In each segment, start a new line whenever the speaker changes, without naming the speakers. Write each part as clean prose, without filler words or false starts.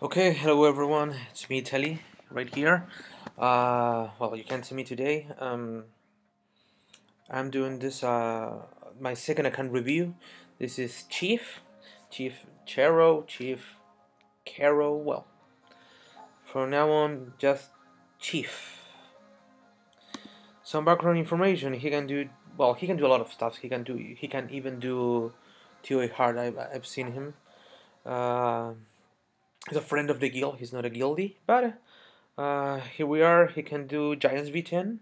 Okay, hello everyone. It's me, Telly, right here. Well, you can't see me today. I'm doing this my second account review. This is ChiefChero. Well, from now on, just Chief. Some background information. He can do well. He can do a lot of stuff. He can even do TOA hard. I've seen him. Uh, he's a friend of the guild. He's not a guildie, but here we are. He can do Giants V10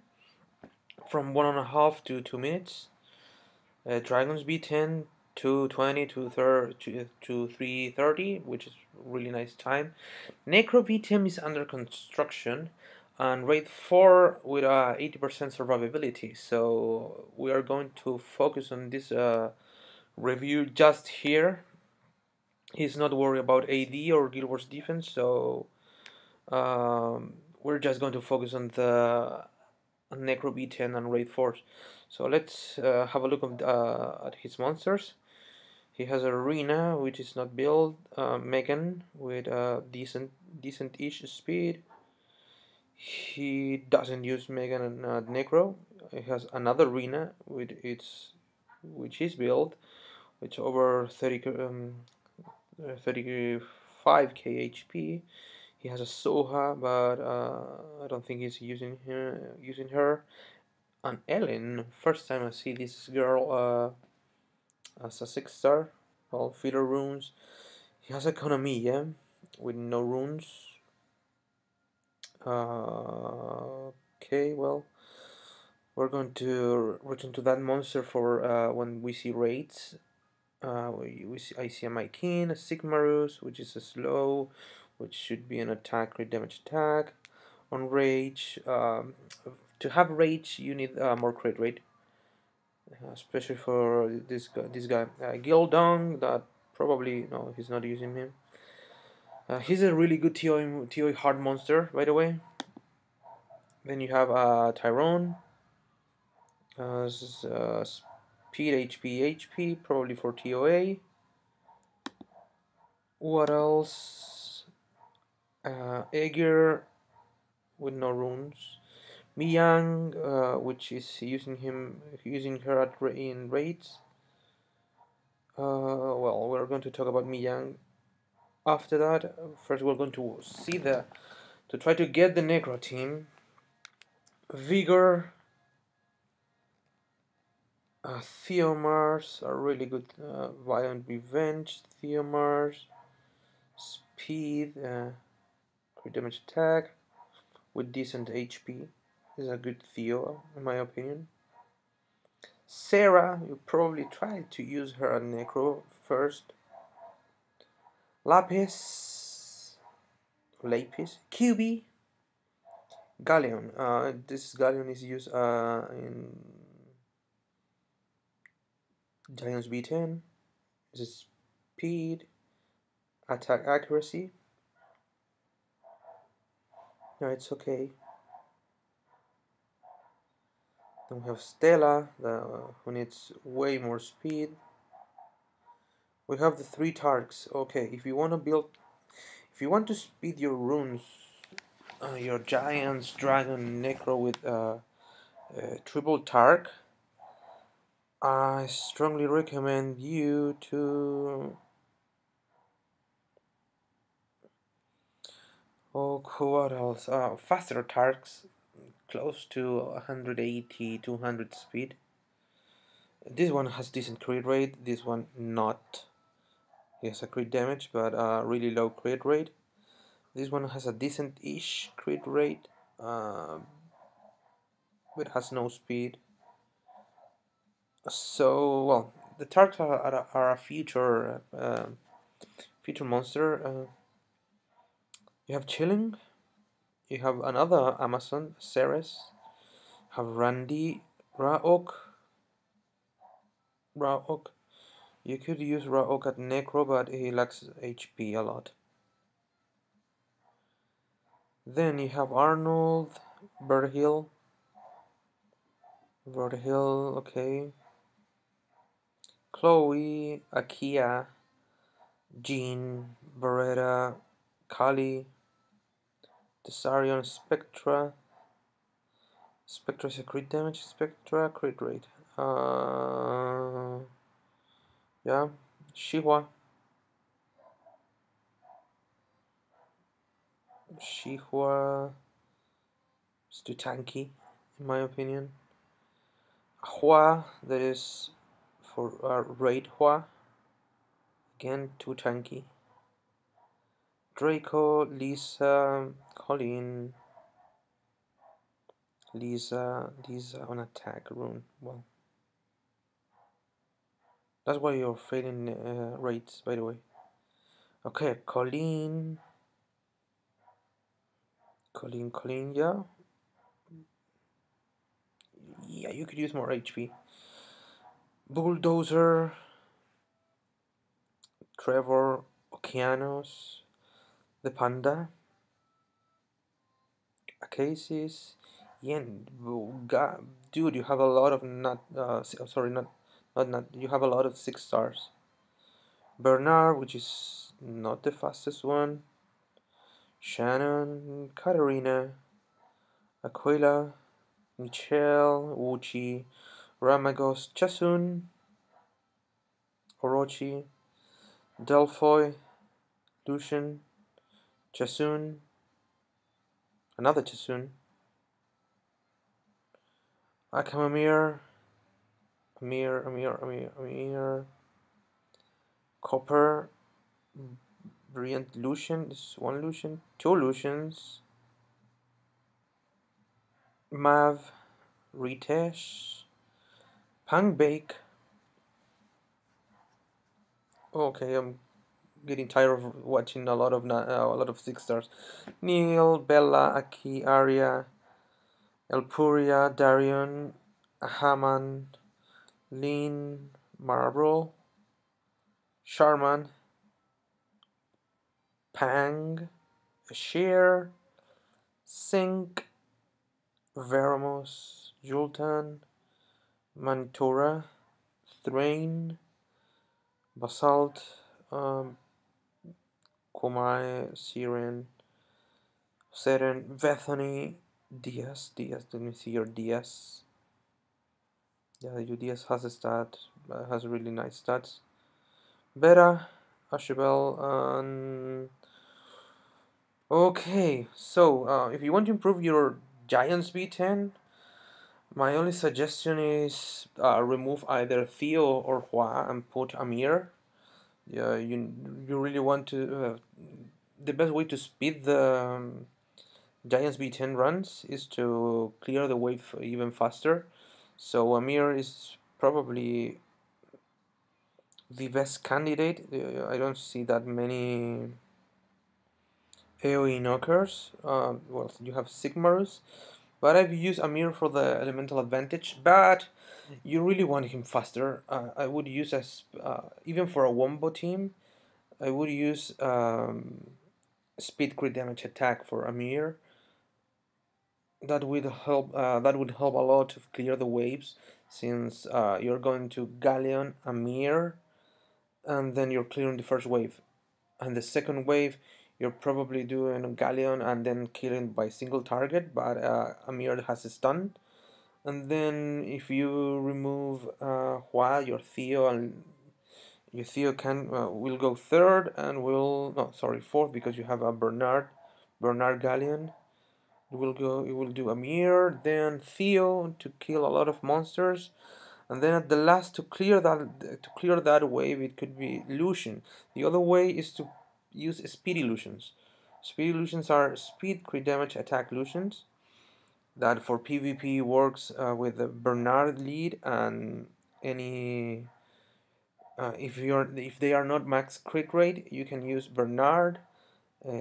from 1.5 to 2 minutes. Dragons B10 220 to 330, which is really nice time. Necro V10 is under construction and rate 4 with 80% survivability. So we are going to focus on this review just here. He's not worried about AD or Guild Wars defense, so we're just going to focus on the Necro B10 and Raid Force. So let's have a look at his monsters. He has a Arena, which is not built, Megan with decent-ish speed. He doesn't use Megan and Necro. He has another Arena which is built, which over 35k HP. He has a Soha, but I don't think he's using her. And Ellen, first time I see this girl as a 6 star. Well, feeder runes. He has Economia with no runes. Okay, well, we're going to return to that monster for when we see raids. I see a Mykin, a Sigmarus, which is a slow, which should be an attack, crit damage attack. On rage, to have rage, you need more crit rate, especially for this guy. Gildong, that probably no, he's not using him. He's a really good TO hard monster, by the way. Then you have Tyrone, speed HP, probably for TOA. What else? Aegir with no runes. Miyang, which is using her in raids. Well, we're going to talk about Miyang after that. First, we're going to see to try to get the Necro team. Vigor, Theomars are really good. Violent Revenge, Theomars, Speed, crit damage attack with decent HP is a good Theo, in my opinion. Sarah, you probably try to use her on Necro first. Lapis, QB, Galleon. This Galleon is used in Giants B10. This is speed, attack accuracy. No, it's okay. Then we have Stella, who needs way more speed. We have the 3 Tarks. Okay, if you want to speed your runes, your Giants, Dragon, Necro with triple Tark, I strongly recommend you to. Oh, what else? Faster Tarks, close to 180, 200 speed. This one has decent crit rate. This one not. He has a crit damage, but really low crit rate. This one has a decent-ish crit rate, but has no speed. So, well, the Tarks are a future monster. You have Chilling. You have another Amazon, Ceres. Have Randy, Raok. Raok. You could use Raok at Necro, but he lacks HP a lot. Then you have Arnold, Verhill. Verhill, okay. Chloe, Akia, Jean, Beretta, Kali, Desarion, Spectra. Spectra is a crit damage, Spectra, crit rate. Yeah, Shihua. Shihua is too tanky, in my opinion. Hua, that is for Raid Hua. Again, too tanky. Draco, Lisa, Colin. Lisa on attack rune. Well, that's why you're failing raids, by the way. Okay, Colleen, yeah. Yeah, you could use more HP. Bulldozer, Trevor, Okeanos, the Panda, Acasis, Yen. Dude, you have a lot of sorry, not. You have a lot of 6 stars. Bernard, which is not the fastest one. Shannon, Katarina, Aquila, Michelle, Uchi, Ramagos, Chasun, Orochi, Delphoy, Lucian, Chasun, another Chasun, Akamamir, Amir, Copper, Brilliant Lucian, this is one Lucian, two Lucians, Mav, Ritesh, Pangbake. Okay, I'm getting tired of watching a lot of 6 stars. Neil, Bella, Aki, Arya, Elpuria, Darion, Haman, Lin, Marble, Sharman, Pang, Ashir, Sink, Veramos, Jultan, Mantura, Thrain, Basalt, Kumai, Siren, Seren, Bethany, Diaz, let me see your Diaz. Yeah, your Diaz has a stat, has really nice stats. Beta, Ashabel, and okay, so if you want to improve your Giants B10, my only suggestion is remove either Theo or Hua and put Amir. Yeah, you really want to. The best way to speed the Giants B10 runs is to clear the wave even faster. So Amir is probably the best candidate. I don't see that many AoE knockers. Well, you have Sigmarus, but I've used Amir for the elemental advantage. But you really want him faster. I would use as even for a wombo team. I would use speed crit damage attack for Amir. That would help. That would help a lot to clear the waves, since you're going to Galleon, Amir, and then you're clearing the first wave. And the second wave, you're probably doing Galleon and then killing by single target, but Amir has a stun. And then if you remove Hua, your Theo, and your Theo can will go third and will no sorry fourth, because you have a Bernard Galleon. It will do Amir, then Theo to kill a lot of monsters, and then at the last to clear that wave, it could be Lucian. The other way is to use speed illusions. Speed illusions are speed crit damage attack illusions that for PvP works with the Bernard lead, and any if they are not max crit rate, you can use Bernard,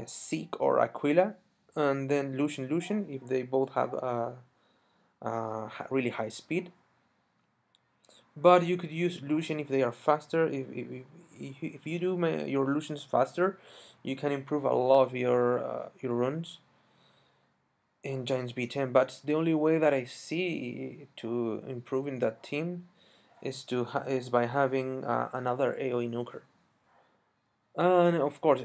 Seek, or Aquila, and then Lucian if they both have really high speed. But you could use Lucian if they are faster. If you do your Lucians faster, you can improve a lot of your runs in Giants B10. But the only way that I see to improving that team is by having another AoE nuker. And of course,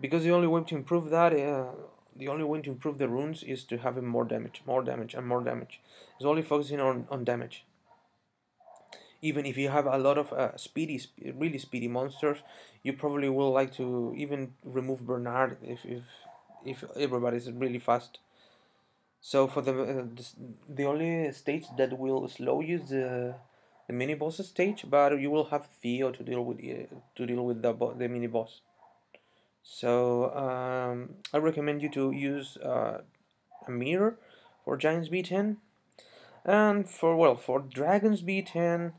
because the only way to improve that, the only way to improve the runes is to have more damage, more damage, and more damage. It's only focusing on damage. Even if you have a lot of really speedy monsters, you probably will like to even remove Bernard if everybody's really fast. So for the only stage that will slow you is the mini boss stage, but you will have Theo to deal with the mini boss. So I recommend you to use a mirror for Giants B10, and for Dragons B10,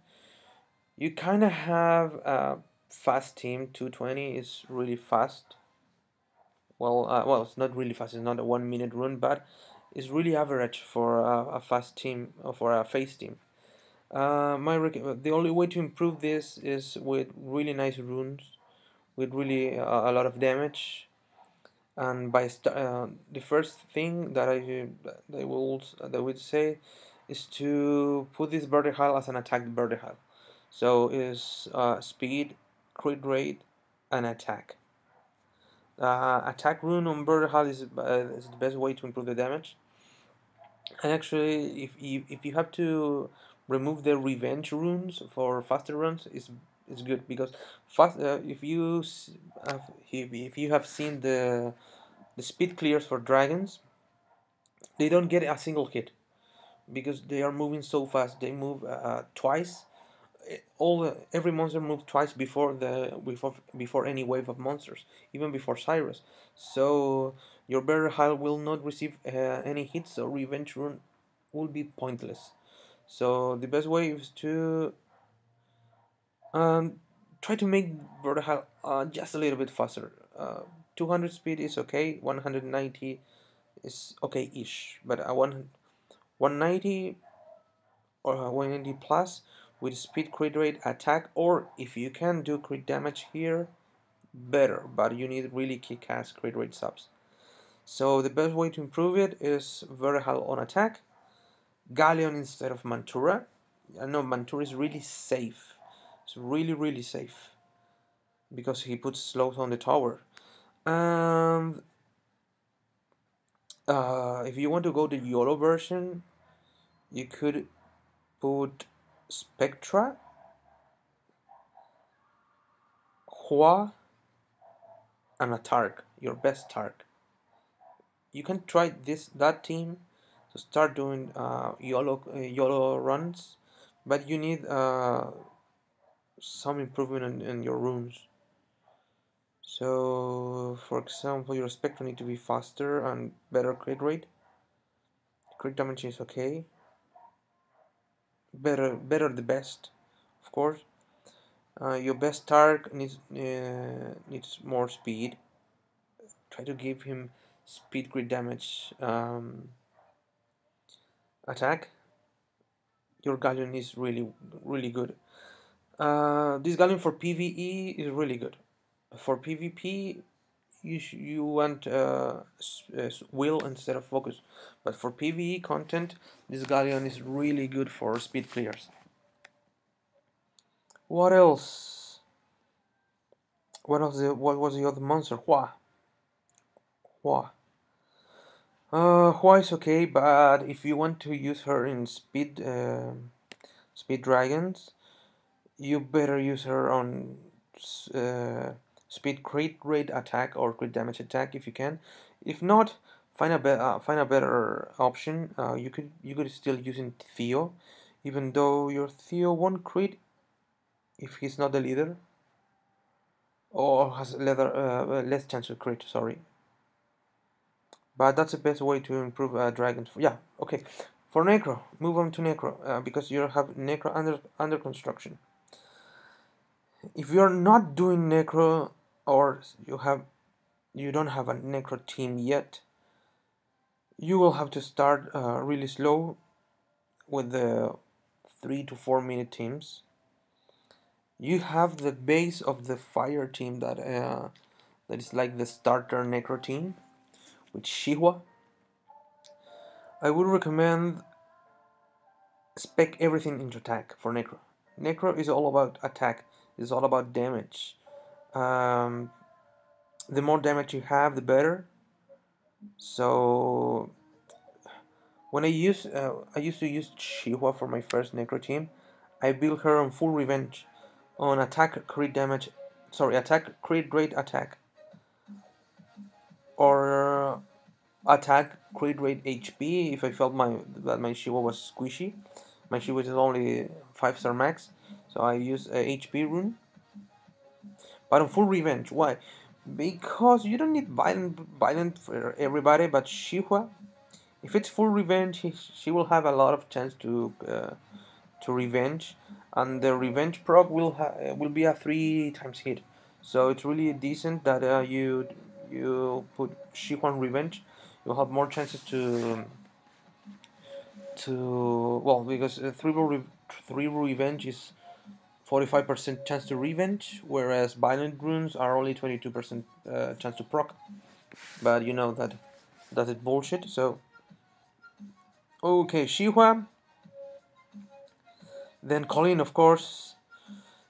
you kind of have a fast team. 220 is really fast. It's not really fast. It's not a 1 minute run, but it's really average for a fast team or for a face team. The only way to improve this is with really nice runes, with really a lot of damage. And the first thing that I would say is to put this vertical as an attack vertical. So is speed, crit rate, and attack. Attack rune on vertical is the best way to improve the damage. And actually, if you have to remove the revenge runes for faster runs, is good because fast. If you have seen the speed clears for dragons, they don't get a single hit because they are moving so fast. They move twice. Every monster moves twice before any wave of monsters, even before Cyrus. So your better hile will not receive any hits, so revenge rune will be pointless. So the best way is to um, try to make Vertihile just a little bit faster. 200 speed is okay, 190 is okay-ish, but 190 or 190 plus with speed, crit rate, attack, or if you can do crit damage here, better, but you need really kick-ass crit rate subs. So the best way to improve it is Vertihile on attack, Galleon instead of Mantura. I know Mantura is really safe. It's really, really safe because he puts slows on the tower. And if you want to go the YOLO version, you could put Spectra, Hua, and a Tark, your best Tark. You can try that team to start doing YOLO runs, but you need some improvement in your runes. So, for example, your Spectra need to be faster and better crit rate. Crit damage is okay. Better the best, of course. Your best Tark needs more speed. Try to give him speed, crit damage, attack. Your Galleon is really good. This Galleon for PvE is really good. For PvP, you want will instead of focus, but for PvE content, this Galleon is really good for speed clears. What else? What was the other monster? Hua. Hua. Hua is okay, but if you want to use her in speed dragons, you better use her on uh, speed crit rate attack or crit damage attack if you can. If not, find a better option. You could still using Theo, even though your Theo won't crit if he's not the leader or has less chance to crit. Sorry, but that's the best way to improve dragons. Yeah, okay. For Necro, move on to Necro because you have Necro under construction. If you're not doing Necro or you don't have a Necro team yet, you will have to start really slow with the 3 to 4 minute teams. You have the base of the fire team that is like the starter Necro team with Shihwa. I would recommend spec everything into attack for Necro. Necro is all about attack. It's all about damage. Um, The more damage you have, the better. So when I used to use Chihuahua for my first Necro team. I built her on full revenge, on attack crit damage, sorry, attack crit rate attack, or attack crit rate HP if I felt my Chihuahua was squishy. My Chihuahua is only 5-star max, so I use a HP rune. But on full revenge, why? Because you don't need violent for everybody, but Chihuahua, if it's full revenge, she will have a lot of chance to revenge, and the revenge proc will be a 3 times hit. So it's really decent that you put Shihuan revenge. You'll have more chances to well, because three revenge is 45% chance to revenge, whereas violent runes are only 22% chance to proc. But you know that is bullshit. So okay, Shihua, then Colin, of course.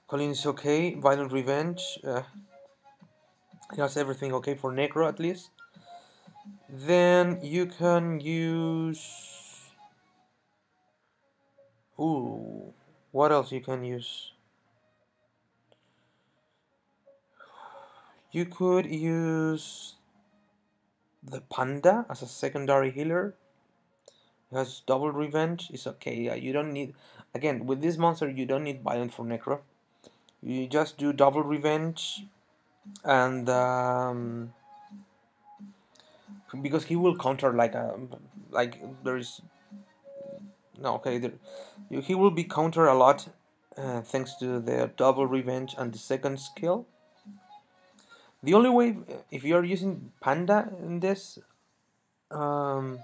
Colin is okay. Violent revenge. He has everything okay for Necro at least. Then you can use. Ooh, what else you can use? You could use the Panda as a secondary healer. It has double revenge. It's okay. You don't need. Again, with this monster, you don't need violent for Necro. You just do double revenge, and because he will counter like there is no okay there, he will be counter a lot thanks to the double revenge and the second skill. The only way, if you are using Panda in this, um,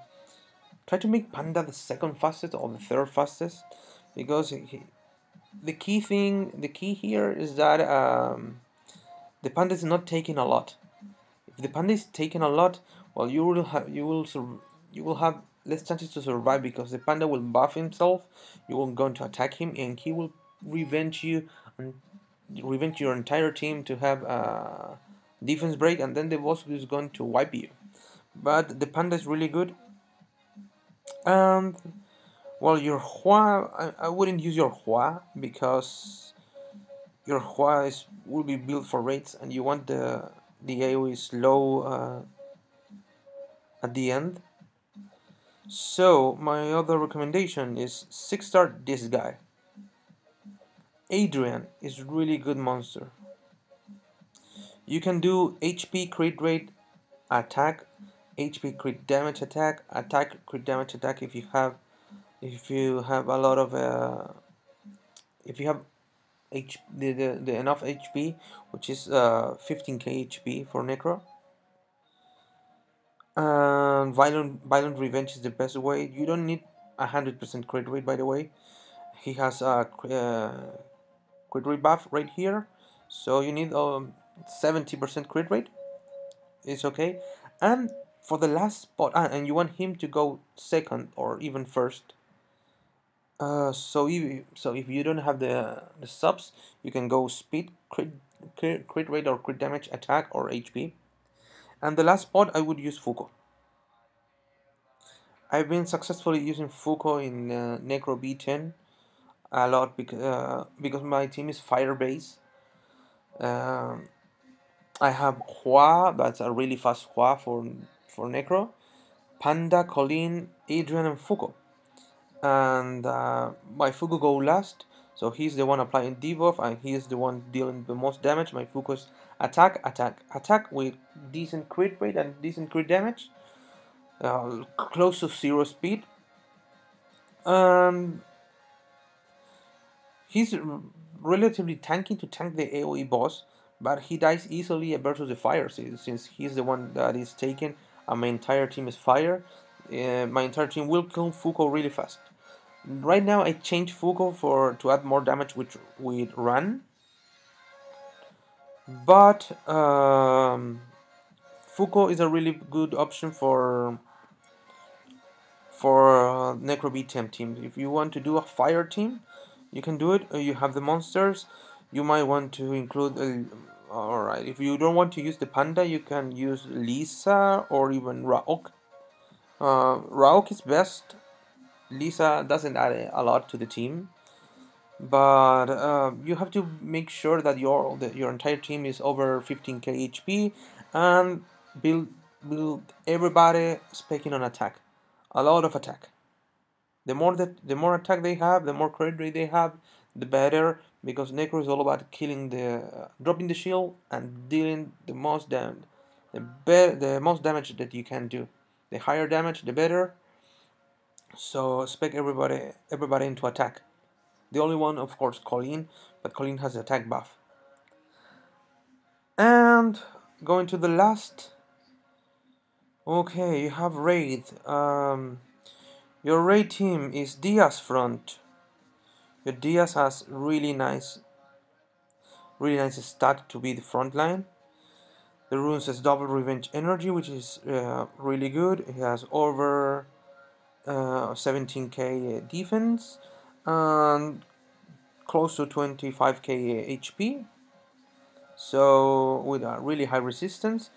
try to make Panda the second fastest or the third fastest, because the key here is that the Panda is not taking a lot. If the Panda is taking a lot, well, you will have less chances to survive, because the Panda will buff himself. You will going to attack him, and he will revenge you and revenge your entire team to have a defense break, and then the boss is going to wipe you. But the Panda is really good. And well, your Hua, I wouldn't use your Hua, because your Hua will be built for raids, and you want the AoE slow at the end. So my other recommendation is 6-star this guy. Adrian is really good monster. You can do HP crit rate attack, HP crit damage attack, attack crit damage attack if you have a lot of if you have the enough HP, which is 15k HP for Necro. Violent revenge is the best way. You don't need 100% crit rate, by the way. He has a crit rate buff right here, so you need 70% crit rate. It's okay. And for the last spot, and you want him to go second or even first. So if you don't have the subs, you can go speed, crit rate or crit damage, attack or HP. And the last spot, I would use Fuko. I've been successfully using Fuko in Necro B10 a lot, because my team is fire base. Um, I have Hua, that's a really fast Hua for Necro, Panda, Colin, Adrian, and Fuko. And my Fuko go last, so he's the one applying debuff, and he's the one dealing the most damage. My Fuko is attack, attack, attack with decent crit rate and decent crit damage, close to 0 speed. And he's relatively tanky to tank the AoE boss, but he dies easily versus the fire, since he's the one that is taken and my entire team is fire. My entire team will kill Fuko really fast. Right now I changed Fuko to add more damage with Run, but Fuko is a really good option for Necro B10 team. If you want to do a fire team, you can do it. You have the monsters. You might want to include Alright, if you don't want to use the panda, you can use Lisa or even Raok. Raok is best. Lisa doesn't add a lot to the team, but you have to make sure that your entire team is over 15k HP and build build everybody speaking on attack, a lot of attack. The more attack they have, the more crit rate they have, the better. Because Necro is all about killing dropping the shield and dealing the most damage that you can do. The higher damage, the better. So spec everybody into attack. The only one, of course, Colleen, but Colleen has attack buff. And going to the last. Okay, you have raid. Your raid team is Diaz front. Your Diaz has really nice stat to be the front line. The runes has double revenge energy, which is really good. He has over 17k defense and close to 25k HP. So with a really high resistance,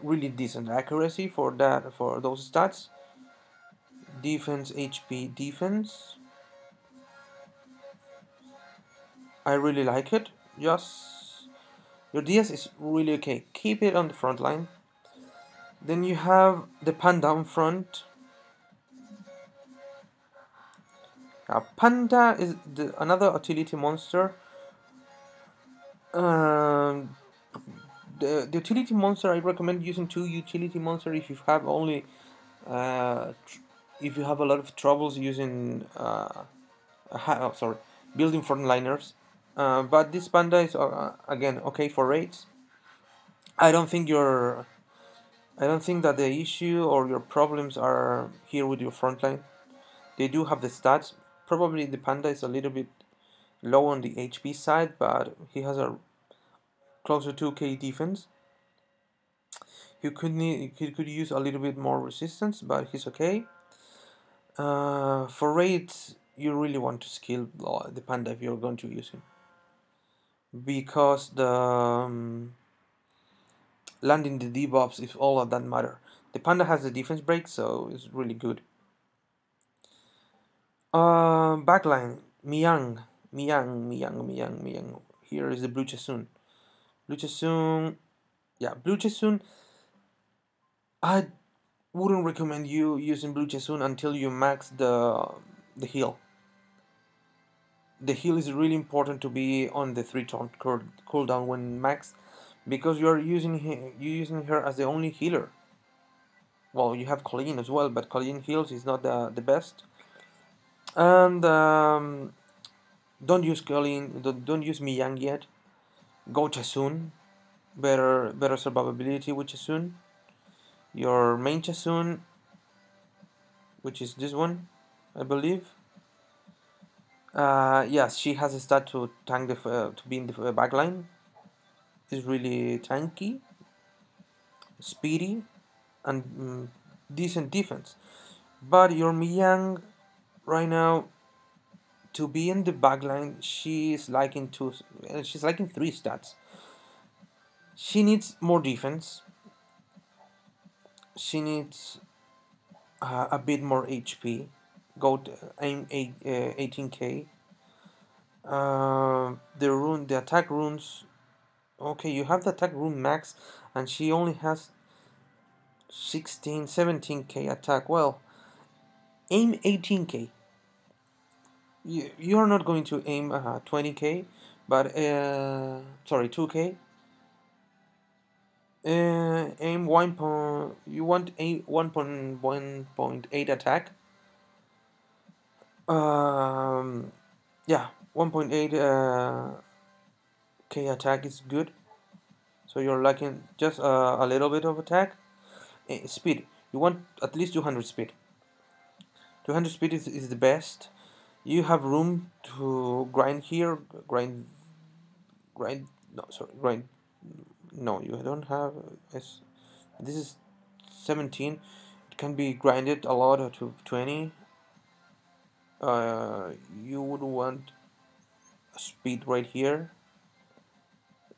really decent accuracy for those stats. Defense, HP, defense. I really like it. Just your DS is really okay. Keep it on the front line. Then you have the panda on front. Panda is another utility monster. Um, the utility monster, I recommend using two utility monster if you have only if you have a lot of troubles using sorry, building frontliners. But this panda is again okay for raids. I don't think your I don't think that the issue or your problems are here with your frontline. They do have the stats. Probably the panda is a little bit low on the HP side, but he has a close to 2k defense. He could use a little bit more resistance, but he's okay. For raids, you really want to skill the panda if you're going to use him, because the landing the debuffs is all of that matter. The panda has the defense break, so it's really good. Backline Miang. Here is the Blue Chasun. Blue Chasun, yeah, Blue Chasun. I wouldn't recommend you using Blue Chasun until you max the heal. The heal is really important to be on the 3-turn cooldown when max, because you're using her as the only healer. Well, you have Colleen as well, but Colleen heals is not the best. And don't use Colleen, don't use Miyang yet. Go Chasun. Better survivability with Chasun. Your main Chasun, which is this one, I believe. Yes, she has a stat to tank to be in the backline. Is really tanky, speedy, and decent defense. But your Miyang right now, to be in the backline, she's liking three stats. She needs more defense. She needs a bit more HP. Go to aim 18k. The attack runes. Okay, you have the attack rune max, and she only has 16, 17k attack. Well, aim 18k. You're not going to aim 20k, but sorry, 2k. Aim you want a 1.1.8 attack. Yeah, 1.8 k attack is good. So you're lacking just a little bit of attack. Speed, you want at least 200 speed. 200 speed is the best. You have room to grind here. Grind. No, sorry, grind. No, you don't have. This is 17. It can be grinded a lot to 20. You would want speed right here.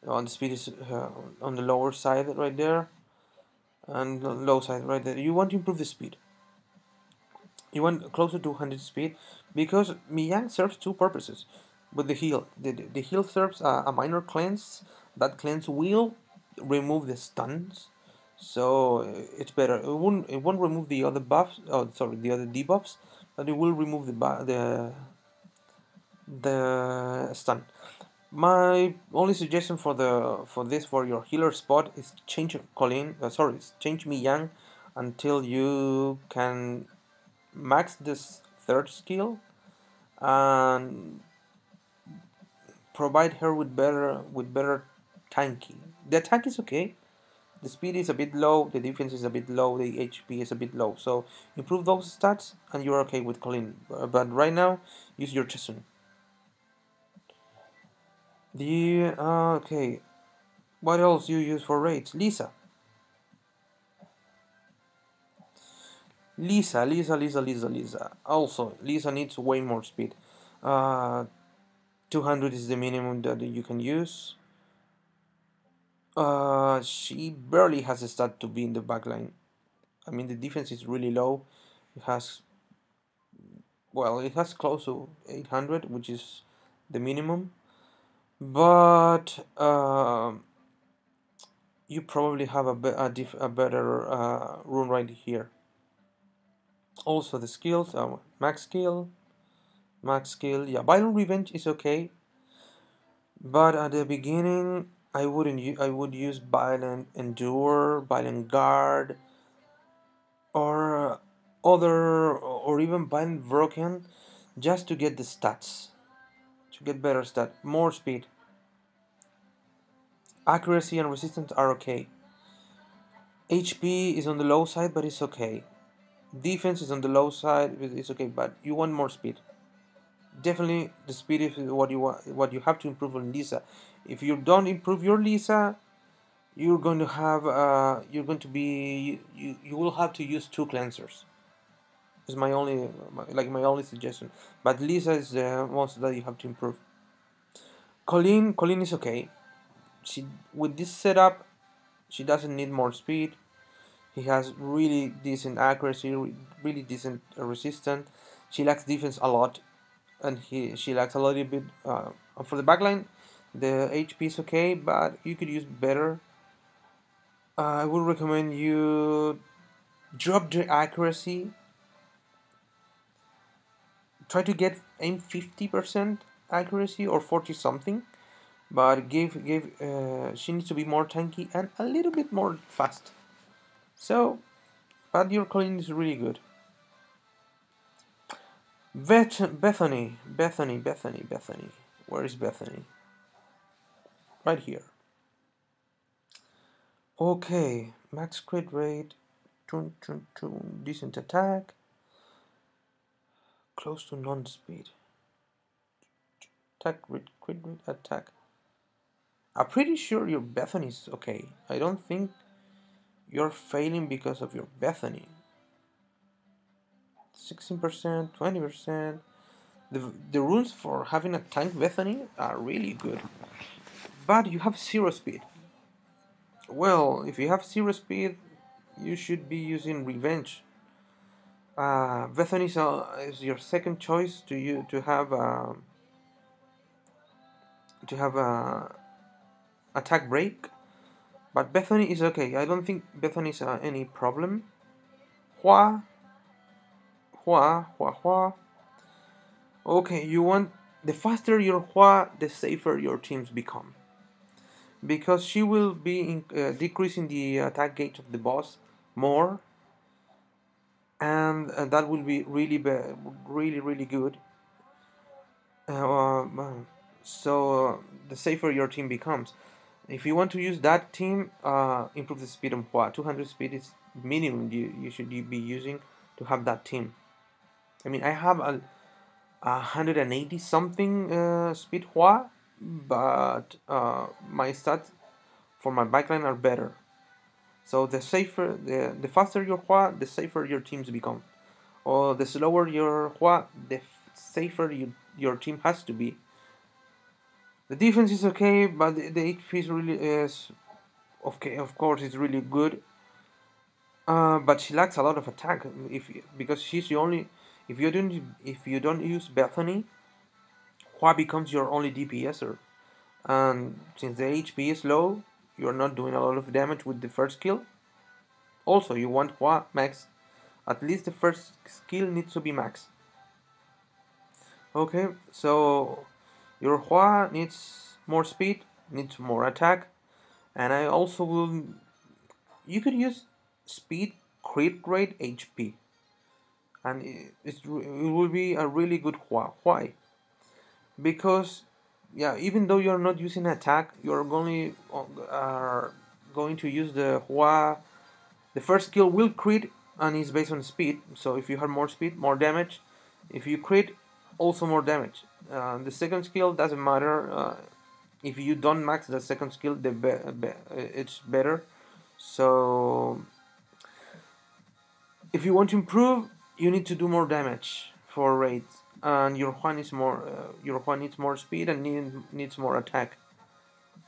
On the speed is on the lower side right there, and low side right there. You want to improve the speed. You want closer to 100 speed because Miyang serves two purposes. With the heal, the heal serves a minor cleanse. That cleanse will remove the stuns, so it's better. It won't remove the other buffs. Oh, sorry, the other debuffs, but it will remove the stun. My only suggestion for your healer spot is change Colin. Change Miyang until you can max this third skill and provide her with better tanky. The attack is okay. The speed is a bit low. The defense is a bit low. The HP is a bit low. So improve those stats and you're okay with Colin. But right now, use your Chesun. Okay. What else you use for raids? Lisa. Lisa. Also, Lisa needs way more speed. Uh, 200 is the minimum that you can use. She barely has a stat to be in the backline. I mean, the defense is really low. It has, it has close to 800, which is the minimum. But you probably have a better rune right here. Also, the skills, max skill. Yeah, Violent Revenge is okay, but at the beginning, I wouldn't. I would use Violent Endure, Violent Guard, or or even Violent Broken, just to get the stats, to get better stat, more speed. Accuracy and resistance are okay. HP is on the low side, but it's okay. Defense is on the low side, it's okay, but you want more speed. Definitely, the speed is what you want, what you have to improve on Lisa. If you don't improve your Lisa, you're going to have you will have to use two cleansers. Is my only suggestion. But Lisa is the most that you have to improve. Colleen is okay. She with this setup, she doesn't need more speed. He has really decent accuracy, really decent resistance. She lacks defense a lot, and she lacks a little bit. For the backline, the HP is okay, but you could use better. I would recommend you drop the accuracy. Try to get aim 50% accuracy or 40 something, but she needs to be more tanky and a little bit more fast. So, but your Colleen is really good. Bethany. Where is Bethany? Right here. Okay, max crit rate, decent attack, close to non-speed. Attack crit rate, attack. I'm pretty sure your Bethany is okay. I don't think you're failing because of your Bethany. 16%, 20%. The rules for having a tank Bethany are really good. But you have 0 speed. Well, if you have 0 speed, you should be using Revenge. Bethany is your second choice to have attack break, but Bethany is okay. I don't think Bethany is any problem. Hua. Okay, you want the faster your Hua, the safer your teams become, because she will be decreasing the attack gauge of the boss more, and that will be really good. So the safer your team becomes. If you want to use that team, improve the speed on Hua. 200 speed is minimum you should be using to have that team. I mean, I have a 180 something speed Hua, but my stats for my backline are better. So the faster your Hua, the safer your teams become. Or the slower your Hua, the safer your team has to be. The defense is okay, but the HP is really is okay. Of course, it's really good. But she lacks a lot of attack. Because she's the only. If you don't use Bethany, Hua becomes your only DPSer. And since the HP is low, you're not doing a lot of damage with the first skill. Also, you want Hua max. At least the first skill needs to be max. Okay, so your Hua needs more speed, needs more attack, and I also will. You could use speed, crit rate, HP, and it will be a really good Hua. Why? Because yeah, even though you're not using attack, you're only are going to use the Hua. The first skill will crit and is based on speed. So if you have more speed, more damage. If you crit, also more damage. The second skill doesn't matter. If you don't max the second skill, it's better. So if you want to improve, you need to do more damage for raids, and your Juan is more. Your Juan needs more speed and needs more attack.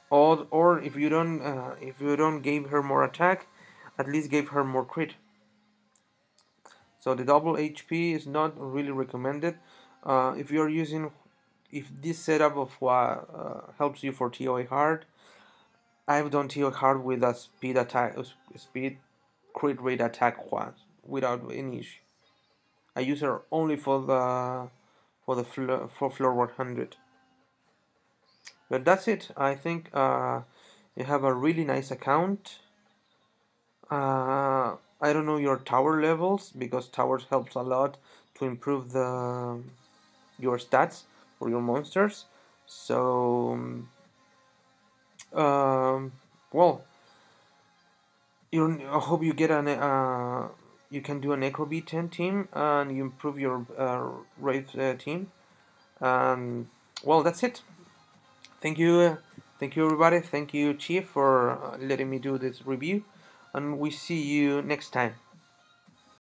Or if you don't give her more attack, at least give her more crit. So the double HP is not really recommended. If you're using, if this setup of what helps you for TOA hard, I've done TOA hard with a speed crit rate attack one without any issue. I use her only for floor 100. But that's it. I think you have a really nice account. I don't know your tower levels because towers helps a lot to improve your stats for your monsters. So well, I hope you get you can do a Necro B10 team and you improve your Wraith team. And well, that's it. Thank you everybody. Thank you Chief for letting me do this review, and we see you next time.